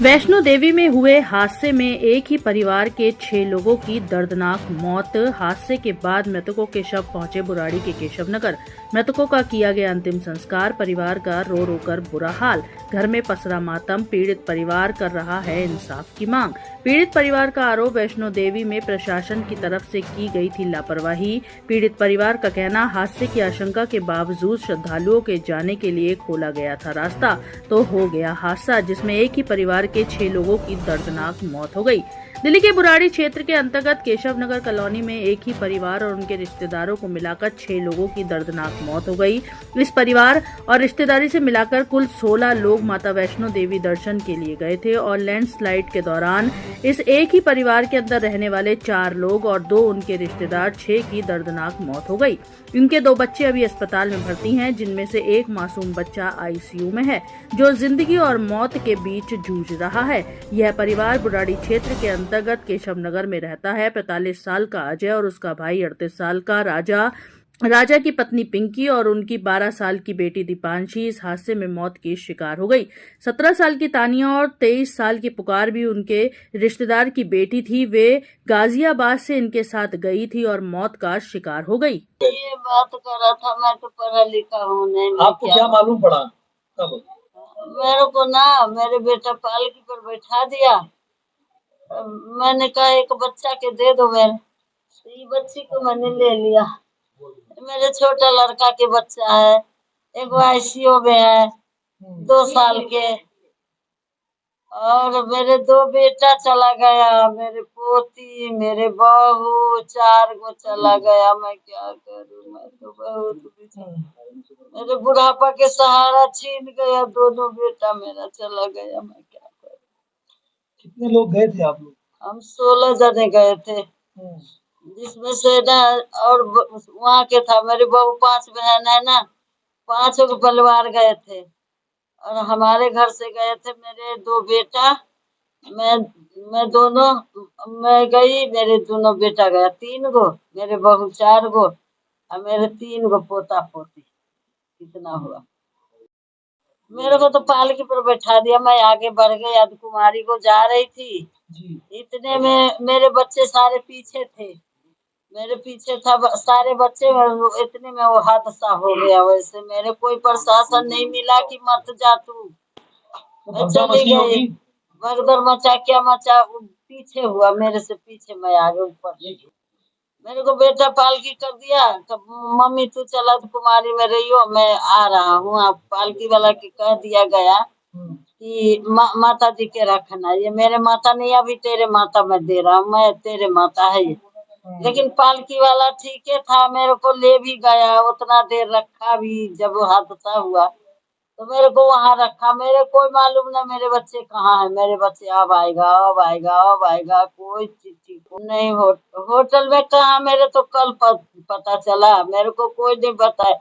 वैष्णो देवी में हुए हादसे में एक ही परिवार के 6 लोगों की दर्दनाक मौत। हादसे के बाद मृतकों के शव पहुंचे बुराड़ी के केशवनगर। मृतकों का किया गया अंतिम संस्कार। परिवार का रो रो कर बुरा हाल। घर में पसरा मातम। पीड़ित परिवार कर रहा है इंसाफ की मांग। पीड़ित परिवार का आरोप वैष्णो देवी में प्रशासन की तरफ से की गई थी लापरवाही। पीड़ित परिवार का कहना, हादसे की आशंका के बावजूद श्रद्धालुओं के जाने के लिए खोला गया था रास्ता, तो हो गया हादसा जिसमें एक ही परिवार के 6 लोगों की दर्दनाक मौत हो गई। दिल्ली के बुराड़ी क्षेत्र के अंतर्गत केशवनगर कॉलोनी में एक ही परिवार और उनके रिश्तेदारों को मिलाकर 6 लोगों की दर्दनाक मौत हो गई। इस परिवार और रिश्तेदारी से मिलाकर कुल 16 लोग माता वैष्णो देवी दर्शन के लिए गए थे और लैंडस्लाइड के दौरान इस एक ही परिवार के अंदर रहने वाले 4 लोग और 2 उनके रिश्तेदार 6 की दर्दनाक मौत हो गई। इनके 2 बच्चे अभी अस्पताल में भर्ती हैं, जिनमें से एक मासूम बच्चा आईसीयू में है, जो जिंदगी और मौत के बीच जूझ रहा है। यह परिवार बुराड़ी क्षेत्र के अंतर्गत केशवनगर में रहता है। 45 साल का अजय और उसका भाई 38 साल का राजा की पत्नी पिंकी और उनकी 12 साल की बेटी दीपांशी इस हादसे में मौत की शिकार हो गई। 17 साल की तानिया और 23 साल की पुकार भी उनके रिश्तेदार की बेटी थी। वे गाजियाबाद से इनके साथ गई थी और मौत का शिकार हो गई। ये बात कर रहा था, मैं तो पढ़ा लिखा हूँ नहीं। आपको क्या मालूम पड़ा कब? मेरे को ना मेरे बेटा पालकी पर बैठा दिया। मैंने कहा एक बच्चा के दे दो मेरे, तो ये बच्ची को मैंने ले लिया। मेरे छोटा लड़का के बच्चा है, एक आईसीयू में है 2 साल के, और मेरे 2 बेटा चला गया, मेरे पोती, मेरे बहू, 4 गो चला गया। मैं क्या करूं, मैं तो बहुत मेरे बुढ़ापा के सहारा छीन गया। दोनों बेटा मेरा चला गया, मैं क्या करूं। कितने लोग गए थे आप लोग? हम 16 जने गए थे, जिसमें से ना और वहाँ के था मेरी बहू, 5 बहन है ना, 5 को परिवार गए थे, और हमारे घर से गए थे मेरे 2 बेटा। मैं मैं दोनों मैं गई, मेरे दोनों बेटा गया, 3 गो, मेरे बहू 4 गो, और मेरे 3 गो पोता पोती। कितना हुआ। मेरे को तो पालकी पर बैठा दिया, मैं आगे बढ़ गई, अब कुमारी को जा रही थी जी। इतने में मेरे बच्चे सारे पीछे थे, मेरे पीछे था सारे बच्चे, इतने में वो हादसा हो गया। वैसे मेरे कोई प्रशासन नहीं मिला कि मत जा तू, मैं चली गई। भगदड़ मचा, क्या मचा, पीछे हुआ मेरे से, पीछे मैं आगे ऊपर। मेरे को बेटा पालकी कर दिया, तब मम्मी तू चला कुमारी में रहियो, मैं आ रहा हूँ। आप पालकी वाला के कह दिया गया कि माता जी के रखना, ये मेरे माता नहीं, अभी तेरे माता मैं दे रहा हूँ, मैं तेरे माता है ये। लेकिन पालकी वाला ठीक है था, मेरे को ले भी गया, उतना देर रखा भी। जब वो हादसा हुआ तो मेरे को वहां रखा, मेरे कोई मालूम ना मेरे बच्चे कहाँ है। मेरे बच्चे अब आएगा, अब आएगा, अब आएगा, कोई चिट्ठी नहीं। होटल में कहा, मेरे तो कल पता चला, मेरे को कोई नहीं बताया।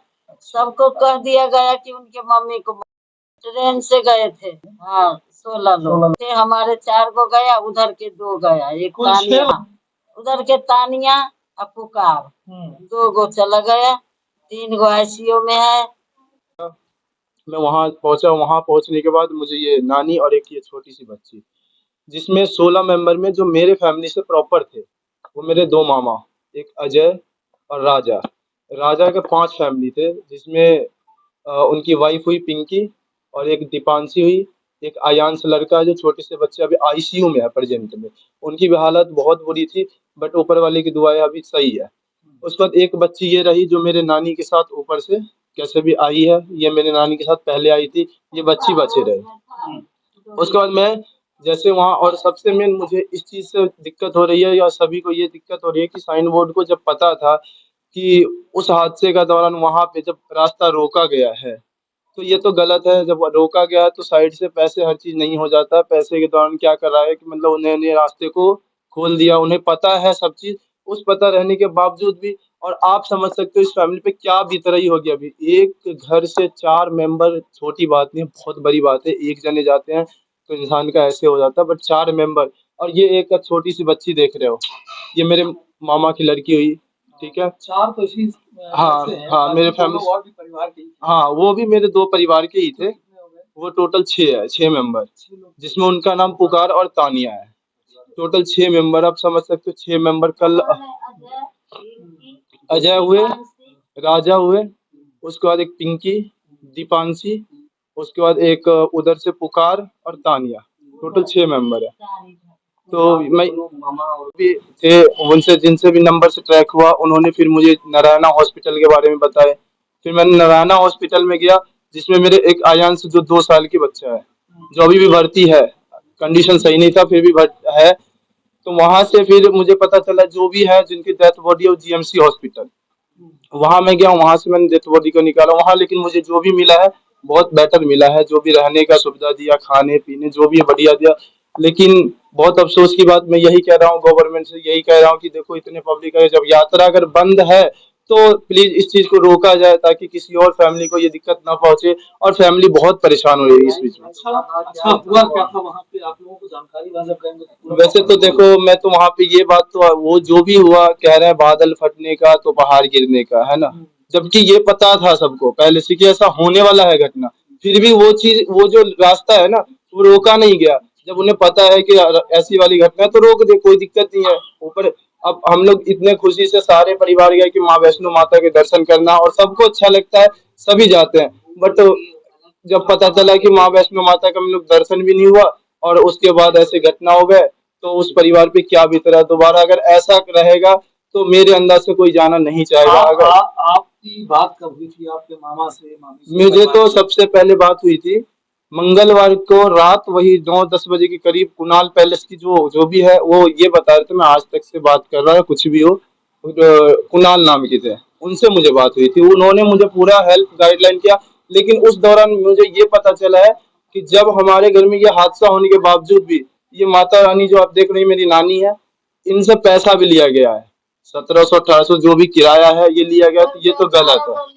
सबको कह दिया गया कि उनके मम्मी को। ट्रेन से गए थे, हाँ 16 लोग थे, हमारे 4 को गया, उधर के 2 गया, एक तानिया, उधर के तानिया और पुकार 2 गो चला गया, 3 गो आईसीयू में है। मैं वहाँ पहुंचा। वहाँ पहुंचने के बाद मुझे ये नानी और एक ये छोटी सी बच्ची, जिसमें 16 मेंबर में जो मेरे फैमिली से प्रॉपर थे, वो मेरे 2 मामा, एक अजय और राजा के 5 फैमिली थे, जिसमें उनकी वाइफ हुई पिंकी और एक दीपांशी हुई, एक आयांश लड़का है जो छोटे से बच्चे अभी आईसीयू में है प्रेजेंट में। उनकी भी हालत बहुत बुरी थी, बट ऊपर वाले की दुआएं अभी सही है। उसके बाद एक बच्ची ये रही जो मेरे नानी के साथ ऊपर से कैसे भी आई है, ये मेरे नानी के साथ पहले आई थी, ये बच्ची बचे रहे। उसके बाद मैं जैसे वहाँ, और सबसे मेन मुझे इस चीज़ से दिक्कत हो रही है, या सभी को ये दिक्कत हो रही है कि साइन बोर्ड को जब पता था कि उस हादसे का दौरान वहाँ पे जब रास्ता रोका गया है, तो ये तो गलत है। जब रोका गया है तो साइड से पैसे हर चीज़ नहीं हो जाता। पैसे के दौरान क्या कर रहा है कि मतलब उन्होंने रास्ते को खोल दिया, उन्हें पता है सब चीज़। उस पता रहने के बावजूद भी, और आप समझ सकते हो इस फैमिली पे क्या बीत रही होगी। अभी एक घर से 4 मेंबर छोटी बात नहीं है, बहुत बड़ी बात है। एक जने जाते हैं तो इंसान का ऐसे हो जाता है, बट 4 मेंबर, और ये एक छोटी सी बच्ची देख रहे हो, ये मेरे मामा की लड़की हुई, ठीक है। 4 तो इसी हाँ से हैं, हाँ, मेरे बाकी फैमिली, दोनों और भी परिवार के ही थे। हाँ वो भी मेरे 2 परिवार के ही थे। वो टोटल 6 है, 6 मेंबर, 6 लोग। जिसमें उनका नाम पुकार और तानिया है। टोटल 6 मेंबर, आप समझ सकते हो। 6 मेंबर कल अजय हुए, राजा हुए, उसके बाद एक पिंकी, दीपांशी, उसके बाद एक उधर से पुकार और तानिया, टोटल 6 मेंबर है। तो मैं भी थे उनसे, जिनसे भी नंबर से ट्रैक हुआ, उन्होंने फिर मुझे नारायणा हॉस्पिटल के बारे में बताया। फिर मैंने नारायणा हॉस्पिटल में गया, जिसमें मेरे एक आयांश जो 2 साल की बच्चा है, जो अभी भी भर्ती है, कंडीशन सही नहीं था फिर भी है। तो वहां से फिर मुझे पता चला जो भी है जिनकी डेथ बॉडी है वो जीएमसी हॉस्पिटल, वहां मैं गया, वहां से मैंने डेथ बॉडी को निकाला वहां। लेकिन मुझे जो भी मिला है बहुत बेटर मिला है, जो भी रहने का सुविधा दिया, खाने पीने जो भी बढ़िया दिया। लेकिन बहुत अफसोस की बात मैं यही कह रहा हूँ, गवर्नमेंट से यही कह रहा हूँ कि देखो इतने पब्लिक है, जब यात्रा अगर बंद है तो प्लीज इस चीज को रोका जाए, ताकि किसी और फैमिली को ये दिक्कत ना पहुंचे, और फैमिली बहुत परेशान हो रही है इस बीच में। अच्छा हुआ क्या था वहाँ पे, आप लोगों को जानकारी वाला करेंगे? वैसे तो देखो, मैं तो वहां पे ये बात तो वो जो भी हुआ कह रहे हैं बादल फटने का तो पहाड़ गिरने का, है ना, जबकि ये पता था सबको पहले से कि ऐसा होने वाला है घटना। फिर भी वो चीज, वो जो रास्ता है ना, वो रोका नहीं गया। जब उन्हें पता है कि ऐसी वाली घटना है तो रोक दे, कोई दिक्कत नहीं है। ऊपर अब हम लोग इतने खुशी से सारे परिवार गए कि माँ वैष्णो माता के दर्शन करना, और सबको अच्छा लगता है, सभी जाते हैं। बट जब पता चला कि माँ वैष्णो माता का हम लोग दर्शन भी नहीं हुआ और उसके बाद ऐसे घटना हो गए, तो उस परिवार पे क्या बीत रहा। दोबारा अगर ऐसा रहेगा तो मेरे अंदाज से कोई जाना नहीं चाहेगा। अगर आपकी बात कब हुई थी आपके मामा से, मामी से? मुझे तो सबसे पहले बात हुई थी मंगलवार को रात, वही 9-10 बजे के करीब। कुणाल पैलेस की जो भी है वो ये बता रहे थे, मैं आज तक से बात कर रहा हूँ, कुछ भी हो, कुणाल नाम के थे, उनसे मुझे बात हुई थी। उन्होंने मुझे पूरा हेल्प गाइडलाइन किया। लेकिन उस दौरान मुझे ये पता चला है कि जब हमारे घर में ये हादसा होने के बावजूद भी ये माता रानी जो आप देख रही मेरी नानी है, इनसे पैसा भी लिया गया है, 1700-1800 जो भी किराया है ये लिया गया, तो ये तो गलत है।